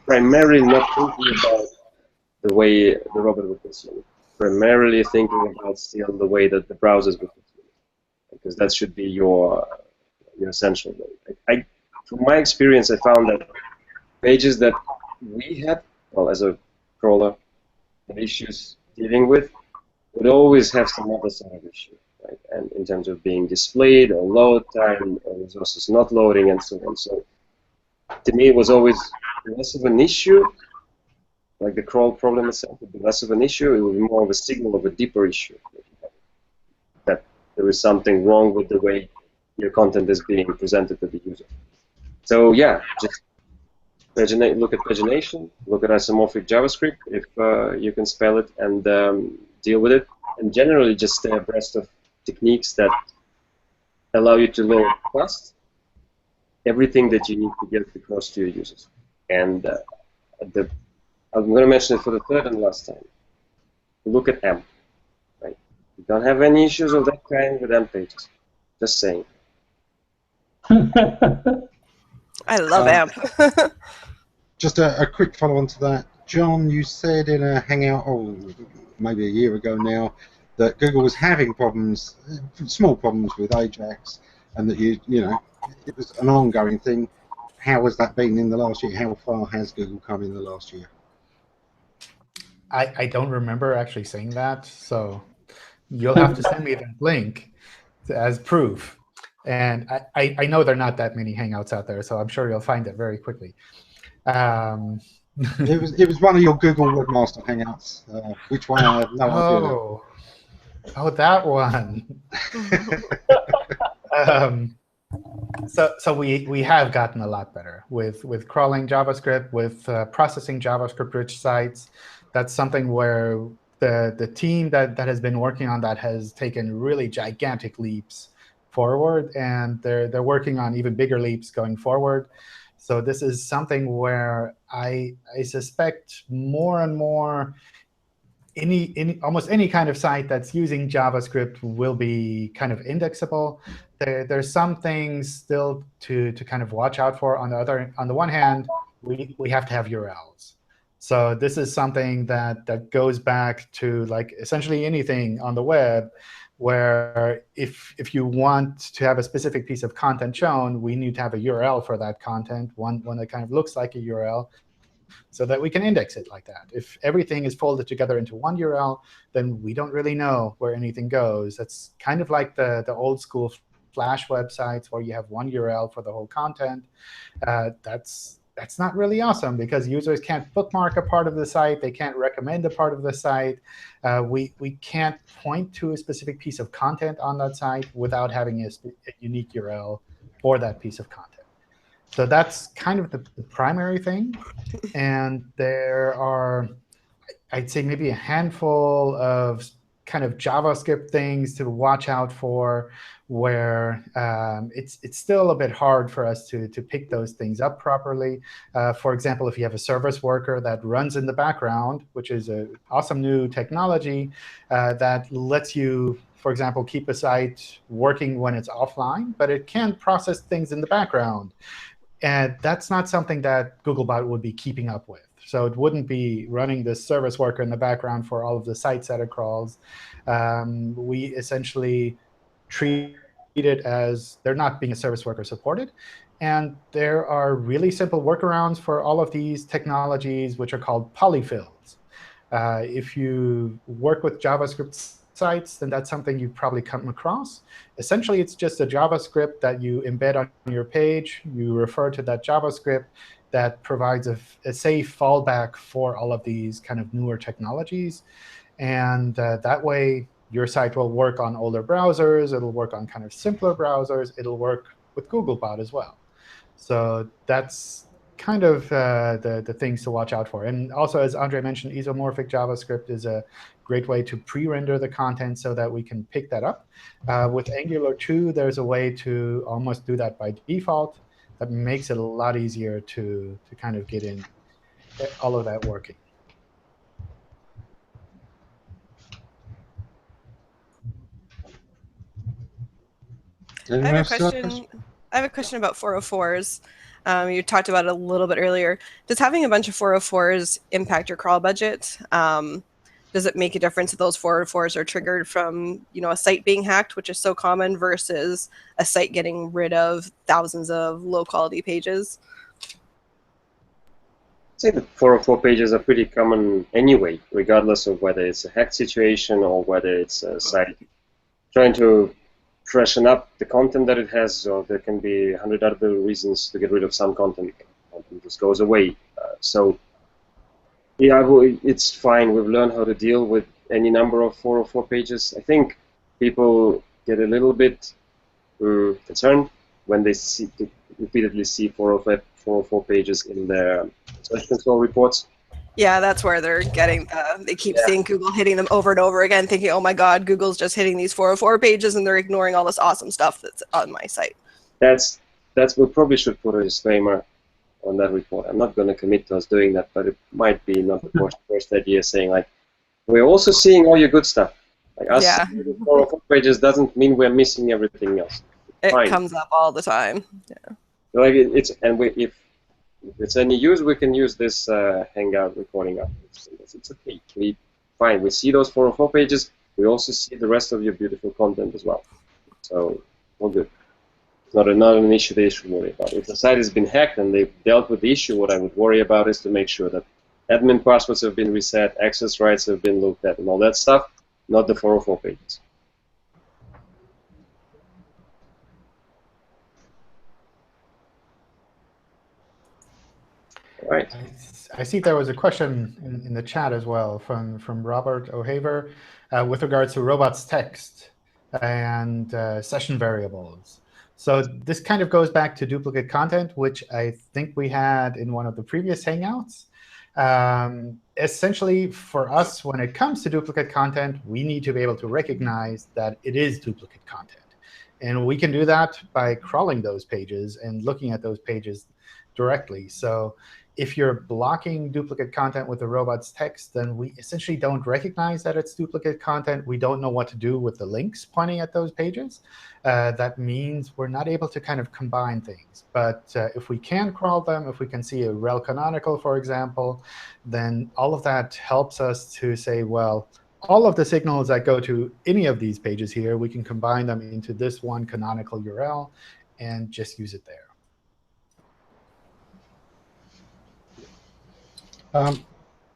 primarily not thinking about the way the robot would consume it. Primarily thinking about still the way that the browsers would consume it. Because that should be your essential goal. From my experience, I found that pages that we had, well, as a crawler, had issues dealing with, would always have some other sort of issue, right? And in terms of being displayed, or load time, or resources not loading, and so on. So, to me, it was always less of an issue. Like the crawl problem itself would be less of an issue. It would be more of a signal of a deeper issue, that there is something wrong with the way your content is being presented to the user. So yeah, just look at pagination, look at isomorphic JavaScript if you can spell it, and deal with it. And generally, just stay abreast of techniques that allow you to load fast everything that you need to get across to your users. And I'm going to mention it for the third and last time. Look at AMP. Right? You don't have any issues of that kind with AMP pages. Just saying. I love AMP. Just a quick follow-on to that. John, you said in a Hangout, maybe a year ago now, that Google was having problems, small problems with Ajax, and that you know, it was an ongoing thing. How has that been in the last year? How far has Google come in the last year? I don't remember actually saying that, so you'll have to send me that link as proof. And I know there are not that many Hangouts out there, so I'm sure you'll find it very quickly. It was one of your Google Webmaster Hangouts. Which one? I have no idea. Oh, that one. So we have gotten a lot better with crawling JavaScript, with processing JavaScript-rich sites. That's something where the team that has been working on that has taken really gigantic leaps forward, and they're working on even bigger leaps going forward. So this is something where I suspect more and more almost any kind of site that's using JavaScript will be kind of indexable. There's some things still to kind of watch out for. On the one hand, we have to have URLs. So this is something that goes back to like essentially anything on the web, where if you want to have a specific piece of content shown, we need to have a URL for that content, one that kind of looks like a URL, so that we can index it like that. If everything is folded together into one URL, then we don't really know where anything goes. That's kind of like the old school Flash websites where you have one URL for the whole content. That's not really awesome, because users can't bookmark a part of the site. They can't recommend a part of the site. We can't point to a specific piece of content on that site without having a unique URL for that piece of content. So that's kind of the primary thing. And there are, I'd say, maybe a handful of kind of JavaScript things to watch out for, where it's still a bit hard for us to pick those things up properly. For example, if you have a service worker that runs in the background, which is an awesome new technology that lets you, for example, keep a site working when it's offline, but it can process things in the background. And that's not something that Googlebot would be keeping up with. So it wouldn't be running this service worker in the background for all of the sites that it crawls. We essentially treat it as they're not being a service worker supported. And there are really simple workarounds for all of these technologies, which are called polyfills. If you work with JavaScript sites, then that's something you've probably come across. Essentially, it's just a JavaScript that you embed on your page. You refer to that JavaScript that provides a safe fallback for all of these kind of newer technologies. And that way, your site will work on older browsers. It'll work on kind of simpler browsers. It'll work with Googlebot as well. So that's kind of the things to watch out for. And also, as Andrey mentioned, isomorphic JavaScript is a great way to pre-render the content so that we can pick that up. With Angular 2, there's a way to almost do that by default. That makes it a lot easier to kind of get in all of that working. I have a question about 404s. You talked about it a little bit earlier. Does having a bunch of 404s impact your crawl budget? Does it make a difference if those 404s are triggered from a site being hacked, which is so common, versus a site getting rid of thousands of low-quality pages? I'd say the 404 pages are pretty common anyway, regardless of whether it's a hacked situation or whether it's a site trying to freshen up the content that it has, or there can be 100 other reasons to get rid of some content. Content just goes away. So yeah, it's fine. We've learned how to deal with any number of 404 pages. I think people get a little bit concerned when they repeatedly see 404 pages in their search console reports. Yeah, that's where they're getting they keep seeing Google hitting them over and over again, thinking, oh my God, Google's just hitting these 404 pages and they're ignoring all this awesome stuff that's on my site. We probably should put a disclaimer on that report. I'm not going to commit to us doing that, but it might be not the worst idea, saying like, we're also seeing all your good stuff. Like us, 404 pages doesn't mean we're missing everything else. It comes up all the time. Yeah. Like if it's any use, we can use this Hangout recording app. It's okay. Fine. We see those 404 pages. We also see the rest of your beautiful content as well. So all good. It's not an issue they should worry about. If the site has been hacked and they've dealt with the issue, what I would worry about is to make sure that admin passwords have been reset, access rights have been looked at, and all that stuff, not the 404 pages. All right. I see there was a question in the chat as well from Robert O'Haver with regards to Robotstxt and session variables. So this kind of goes back to duplicate content, which I think we had in one of the previous Hangouts. Essentially, for us, when it comes to duplicate content, we need to be able to recognize that it is duplicate content. And we can do that by crawling those pages and looking at those pages directly. So if you're blocking duplicate content with the Robotstxt, then we essentially don't recognize that it's duplicate content. We don't know what to do with the links pointing at those pages. That means we're not able to kind of combine things. But if we can crawl them, if we can see a rel canonical, for example, then all of that helps us to say, well, all of the signals that go to any of these pages here, we can combine them into this one canonical URL and just use it there.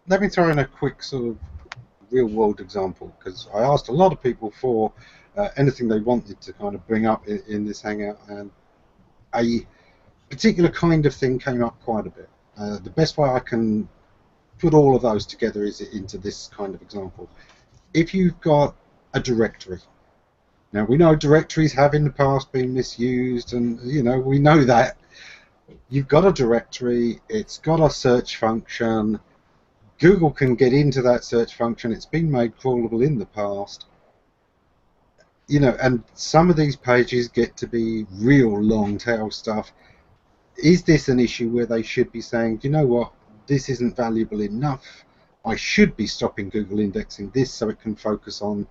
Let me throw in a quick sort of real-world example, because I asked a lot of people for anything they wanted to kind of bring up in this Hangout, and a particular kind of thing came up quite a bit. The best way I can put all of those together is into this kind of example. If you've got a directory, now we know directories have in the past been misused, and we know that. You've got a directory, it's got a search function, Google can get into that search function, it's been made crawlable in the past, and some of these pages get to be real long tail stuff. Is this an issue where they should be saying, you know what, this isn't valuable enough, I should be stopping Google indexing this so it can focus on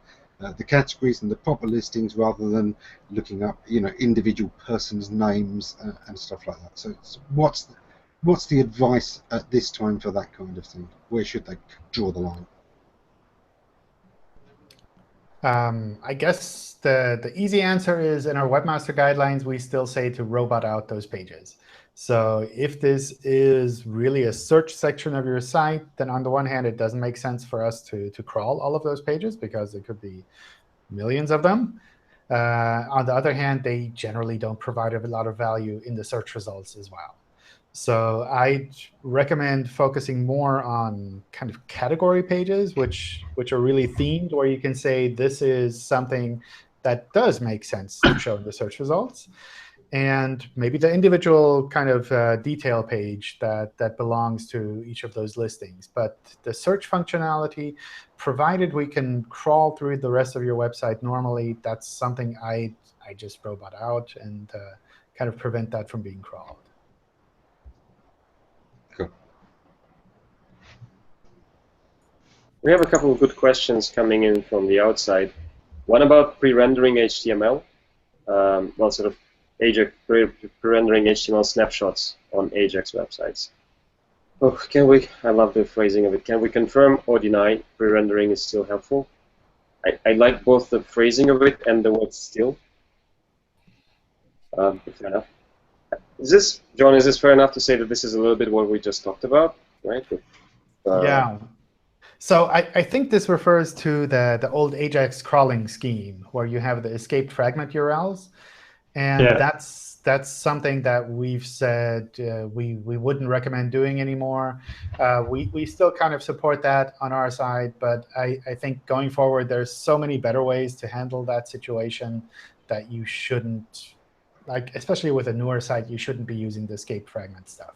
the categories and the proper listings rather than looking up, individual persons' names and stuff like that. So what's the advice at this time for that kind of thing? Where should they draw the line? I guess the easy answer is in our Webmaster guidelines, we still say to robot out those pages. So if this is really a search section of your site, then on the one hand, it doesn't make sense for us to crawl all of those pages because there could be millions of them. On the other hand, they generally don't provide a lot of value in the search results as well. So I'd recommend focusing more on kind of category pages, which are really themed, where you can say this is something that does make sense to show in the search results. And maybe the individual kind of detail page that belongs to each of those listings. But the search functionality, provided we can crawl through the rest of your website normally, that's something I just robot out and kind of prevent that from being crawled. Cool. We have a couple of good questions coming in from the outside. One about pre-rendering HTML. Well, sort of Ajax pre-rendering HTML snapshots on Ajax websites. Oh, I love the phrasing of it. Can we confirm or deny pre-rendering is still helpful? I like both the phrasing of it and the word still. Fair enough. John, is this fair enough to say that this is a little bit what we just talked about, right? Yeah. So I think this refers to the old Ajax crawling scheme, where you have the escaped fragment URLs. And that's something that we've said we wouldn't recommend doing anymore. We still kind of support that on our side, but I think going forward, there's so many better ways to handle that situation that you shouldn't, especially with a newer site, you shouldn't be using the escaped fragment stuff.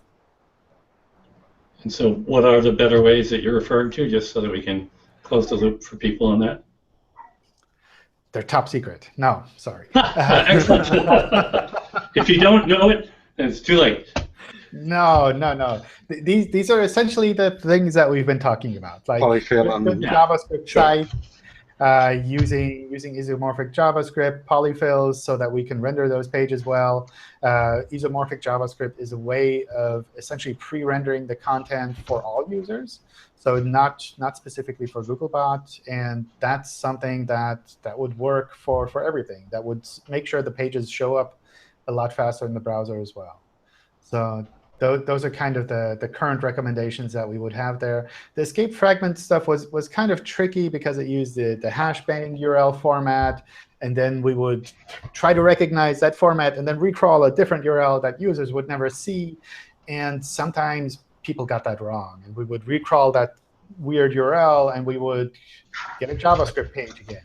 And so what are the better ways that you're referring to, just so that we can close the loop for people on that? They're top secret. No, sorry. Excellent. If you don't know it, then it's too late. No. These are essentially the things that we've been talking about, like the Polyfill JavaScript site, using isomorphic JavaScript, polyfills, so that we can render those pages well. Isomorphic JavaScript is a way of essentially pre-rendering the content for all users, so not specifically for Googlebot. And that's something that would work for everything. That would make sure the pages show up a lot faster in the browser as well. So those are kind of the current recommendations that we would have there. The escape fragment stuff was kind of tricky because it used the hash bang URL format. And then we would try to recognize that format and then recrawl a different URL that users would never see. And sometimes people got that wrong. And we would recrawl that weird URL, and we would get a JavaScript page again.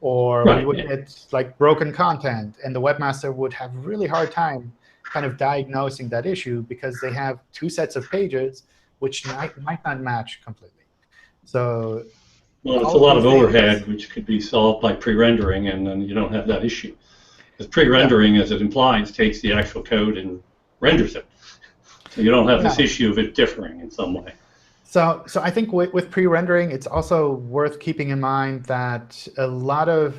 Or we would get like broken content, and the webmaster would have a really hard time kind of diagnosing that issue because they have two sets of pages which might not match completely. So well, it's a lot of overhead, which could be solved by pre-rendering, and then you don't have that issue. Because pre-rendering, as it implies, takes the actual code and renders it. So you don't have this issue of it differing in some way. So I think with pre-rendering, it's also worth keeping in mind that a lot of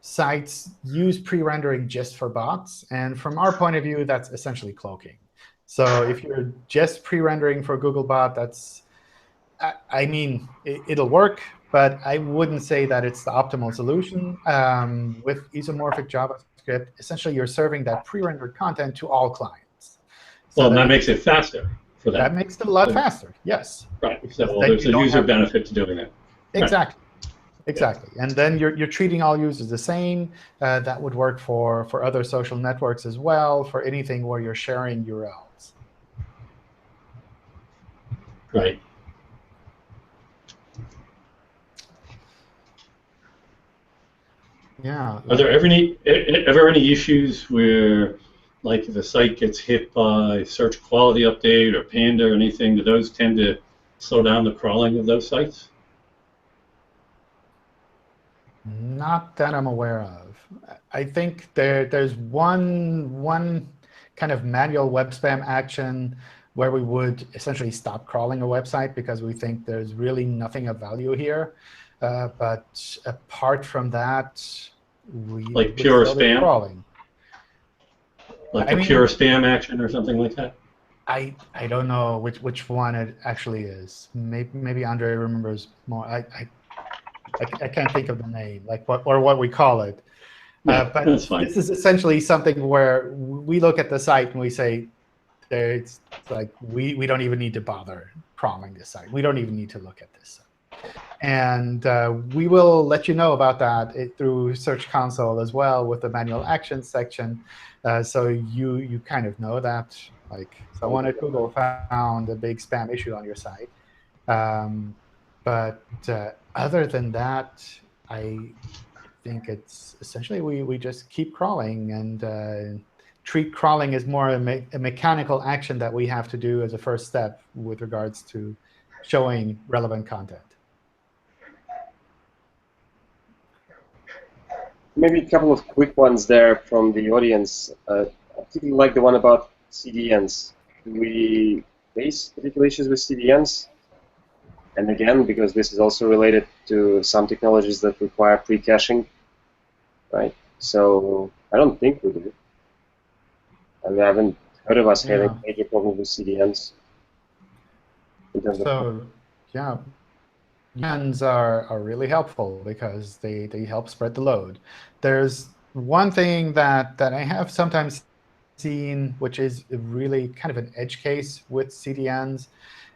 sites use pre-rendering just for bots. And from our point of view, that's essentially cloaking. So if you're just pre-rendering for Googlebot, that's, I mean, it'll work, but I wouldn't say that it's the optimal solution. With isomorphic JavaScript, essentially you're serving that pre-rendered content to all clients. So well, that makes it faster for them. That makes it a lot faster, yes. Right. So there's a user benefit to doing it. Exactly. Right. Exactly. And then you're treating all users the same. That would work for other social networks as well, for anything where you're sharing URLs. Right. Yeah. Are there ever any issues where, like, if a site gets hit by search quality update or Panda or anything, do those tend to slow down the crawling of those sites? Not that I'm aware of. I think there's one kind of manual web spam action where we would essentially stop crawling a website because we think there's really nothing of value here. But apart from that, we like pure spam crawling. Like a pure spam action or something like that. I don't know which one it actually is. Maybe Andrey remembers more. I can't think of the name, like what we call it. Yeah, but that's fine. This is essentially something where we look at the site and we say, it's like we don't even need to bother crawling this site. We don't even need to look at this site. And we will let you know about that through Search Console as well with the manual actions section. So you kind of know that, like, someone at Google found a big spam issue on your site. But other than that, I think it's essentially we just keep crawling and treat crawling as more a mechanical action that we have to do as a first step with regards to showing relevant content. Maybe a couple of quick ones there from the audience. I particularly like the one about CDNs. Do we face particular issues with CDNs? And again, because this is also related to some technologies that require pre-caching, right? So I don't think we do. I mean, I haven't heard of us having major problems with CDNs. Yeah, CDNs are really helpful because they help spread the load. There's one thing that I have sometimes seen, which is really kind of an edge case with CDNs,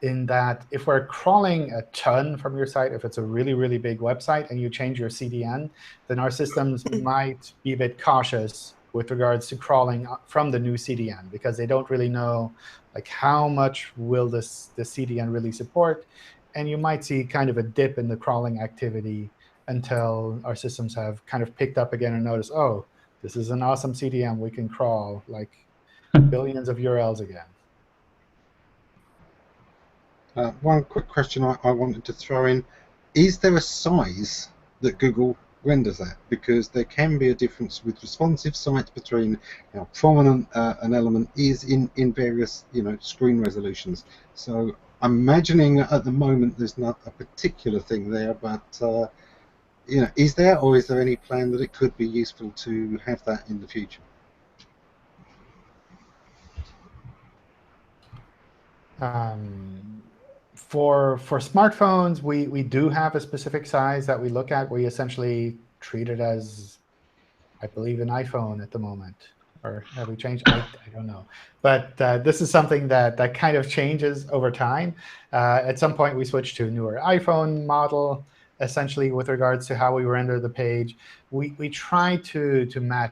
in that if we're crawling a ton from your site, if it's a really, really big website and you change your CDN, then our systems might be a bit cautious with regards to crawling from the new CDN because they don't really know like how much will the CDN really support. And you might see kind of a dip in the crawling activity until our systems have kind of picked up again and noticed, oh, this is an awesome CDN. We can crawl like billions of URLs again. One quick question I wanted to throw in. Is there a size that Google renders at? Because there can be a difference with responsive sites between how prominent an element is in various screen resolutions. So I'm imagining at the moment there's not a particular thing there, but is there, or is there any plan that it could be useful to have that in the future? For smartphones, we do have a specific size that we look at. We essentially treat it as, I believe, an iPhone at the moment. Or have we changed? I don't know. But this is something that kind of changes over time. At some point, we switched to a newer iPhone model, essentially, with regards to how we render the page. We try to match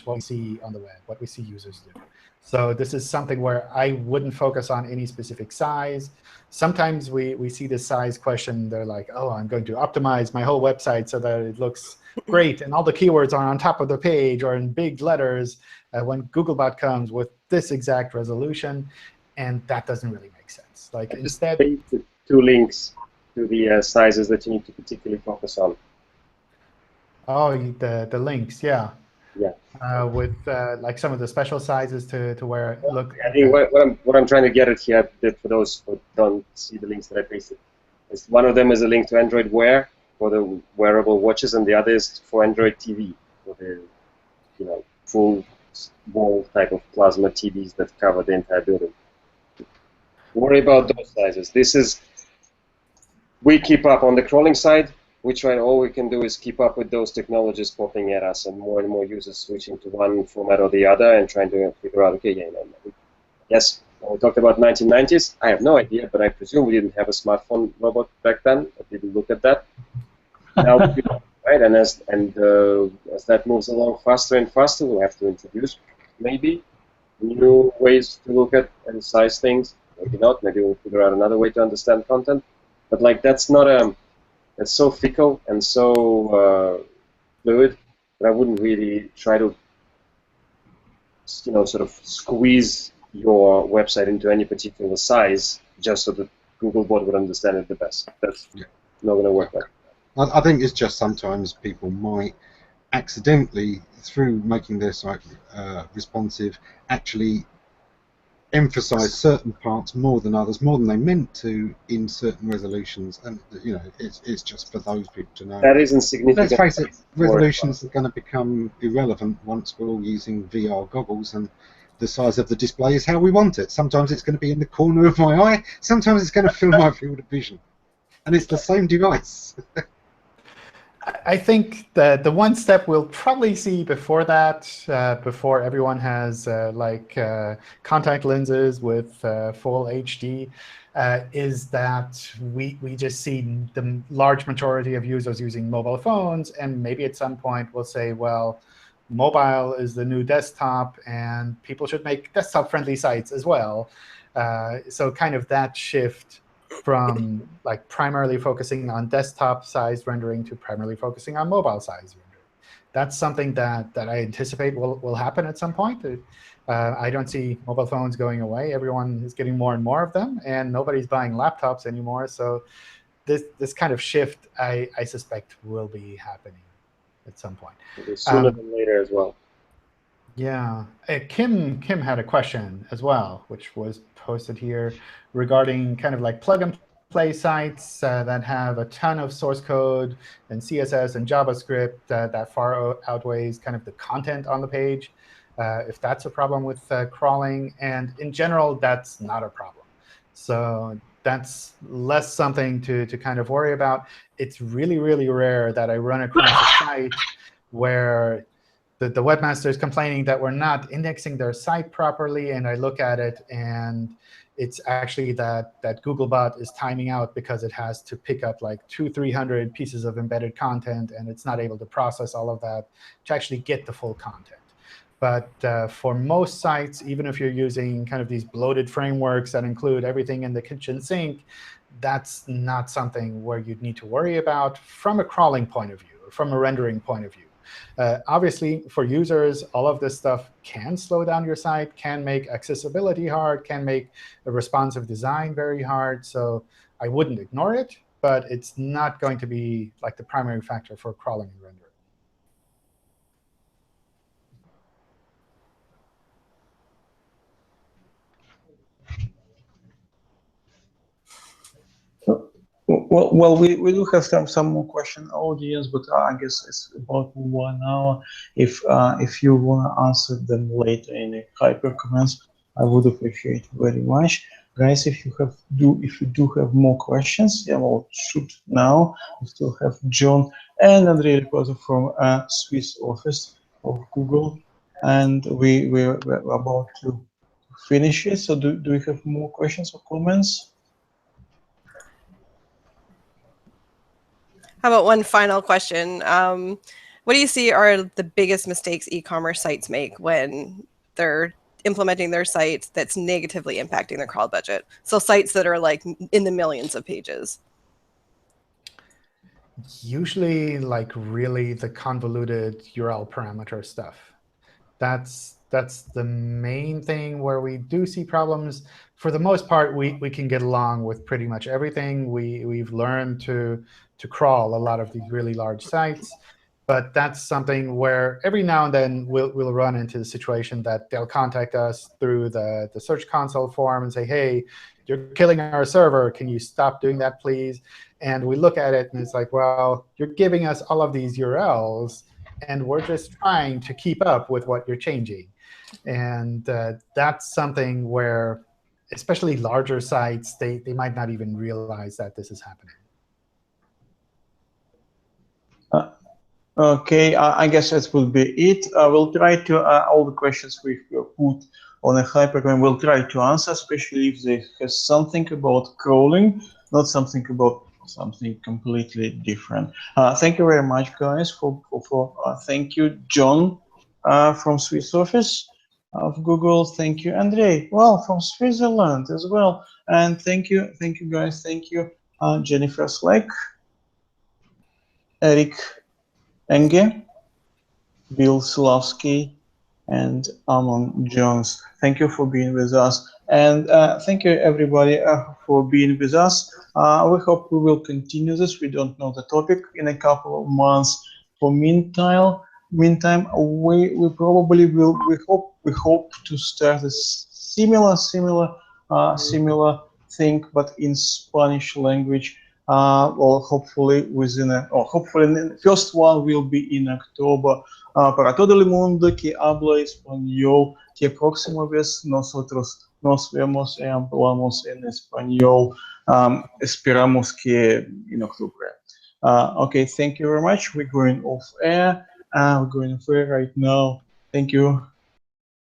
what we see on the web, what we see users do. So this is something where I wouldn't focus on any specific size. Sometimes we see this size question. They're like, oh, I'm going to optimize my whole website so that it looks great, and all the keywords are on top of the page or in big letters when Googlebot comes with this exact resolution. And that doesn't really make sense. Like instead, the 2 links to the sizes that you need to particularly focus on. Oh, the links, yeah. Yeah. With like some of the special sizes to where look. I think what I'm trying to get at here, for those who don't see the links that I pasted, is one of them is a link to Android Wear for the wearable watches, and the other is for Android TV for the full wall type of plasma TVs that cover the entire building. Worry about those sizes. We keep up on the crawling side. We try, all we can do is keep up with those technologies popping at us, and more users switching to one format or the other and trying to figure out, okay, yes, when we talked about 1990s, I have no idea, but I presume we didn't have a smartphone robot back then. I didn't look at that. Now we do, right? And as that moves along faster and faster, we'll have to introduce maybe new ways to look at and size things. Maybe not. Maybe we'll figure out another way to understand content. But like that's not it's so fickle and so fluid that I wouldn't really try to, sort of squeeze your website into any particular size just so that Googlebot would understand it the best. That's not going to work like that. I think it's just sometimes people might accidentally, through making their site responsive, actually emphasize certain parts more than others, more than they meant to in certain resolutions, and it's just for those people to know. That isn't significant. Let's face it, resolutions are going to become irrelevant once we're all using VR goggles, and the size of the display is how we want it. Sometimes it's going to be in the corner of my eye, sometimes it's going to fill my field of vision, and it's the same device. I think that the one step we'll probably see before that, before everyone has contact lenses with full HD, is that we just see the large majority of users using mobile phones, and maybe at some point we'll say, well, mobile is the new desktop, and people should make desktop-friendly sites as well. So kind of that shift from like primarily focusing on desktop-sized rendering to primarily focusing on mobile-sized rendering. That's something that I anticipate will happen at some point. I don't see mobile phones going away. Everyone is getting more and more of them, and nobody's buying laptops anymore. So this kind of shift, I suspect, will be happening at some point. Sooner than later as well. Yeah. Kim had a question as well, which was posted here regarding kind of like plug-and-play sites that have a ton of source code and CSS and JavaScript that far outweighs kind of the content on the page. If that's a problem with crawling. And in general, that's not a problem. So that's less something to kind of worry about. It's really, really rare that I run across a site where the webmaster is complaining that we're not indexing their site properly, and I look at it, and it's actually that Googlebot is timing out because it has to pick up like 200-300 pieces of embedded content, and it's not able to process all of that to actually get the full content. But for most sites, even if you're using kind of these bloated frameworks that include everything in the kitchen sink, that's not something where you'd need to worry about from a crawling point of view or from a rendering point of view. Obviously, for users, all of this stuff can slow down your site, can make accessibility hard, can make a responsive design very hard. So I wouldn't ignore it, but it's not going to be like the primary factor for crawling and rendering. Well, we do have some more question audience, but I guess it's about 1 hour. If you want to answer them later in the hyper comments, I would appreciate very much, guys. If you do have more questions, yeah, well, shoot now. We still have John and Andrey from Swiss office of Google, and we're about to finish it. So do we have more questions or comments? How about one final question? What do you see are the biggest mistakes e-commerce sites make when they're implementing their sites that's negatively impacting their crawl budget? So sites that are like in the millions of pages. Usually, like really the convoluted URL parameter stuff. That's the main thing where we do see problems. For the most part, we can get along with pretty much everything. We've learned to crawl a lot of these really large sites. But that's something where every now and then we'll run into the situation that they'll contact us through the Search Console form and say, hey, you're killing our server. Can you stop doing that, please? And we look at it, and it's like, well, you're giving us all of these URLs, and we're just trying to keep up with what you're changing. And that's something where, especially larger sites, they might not even realize that this is happening. OK, I guess that will be it. We'll try to, all the questions we've put on a hypergram, we'll try to answer, especially if they have something about crawling, not something about something completely different. Thank you very much, guys. Thank you, John, from Swiss office of Google. Thank you, Andrey, well, from Switzerland as well. And thank you, guys. Thank you, Jennifer Slack, Eric Enge, Bill Slavsky, and Amon Jones. Thank you for being with us. And thank you, everybody, for being with us. We hope we will continue this. We don't know the topic in a couple of months. For meantime, we probably will. We hope to start a similar thing, but in Spanish language. Or hopefully the first one will be in October. Para todo el mundo que habla español, que próxima vez nosotros nos vemos y hablamos en español. Esperamos que en octubre. Okay, thank you very much. We're going off air. We're going off air right now. Thank you.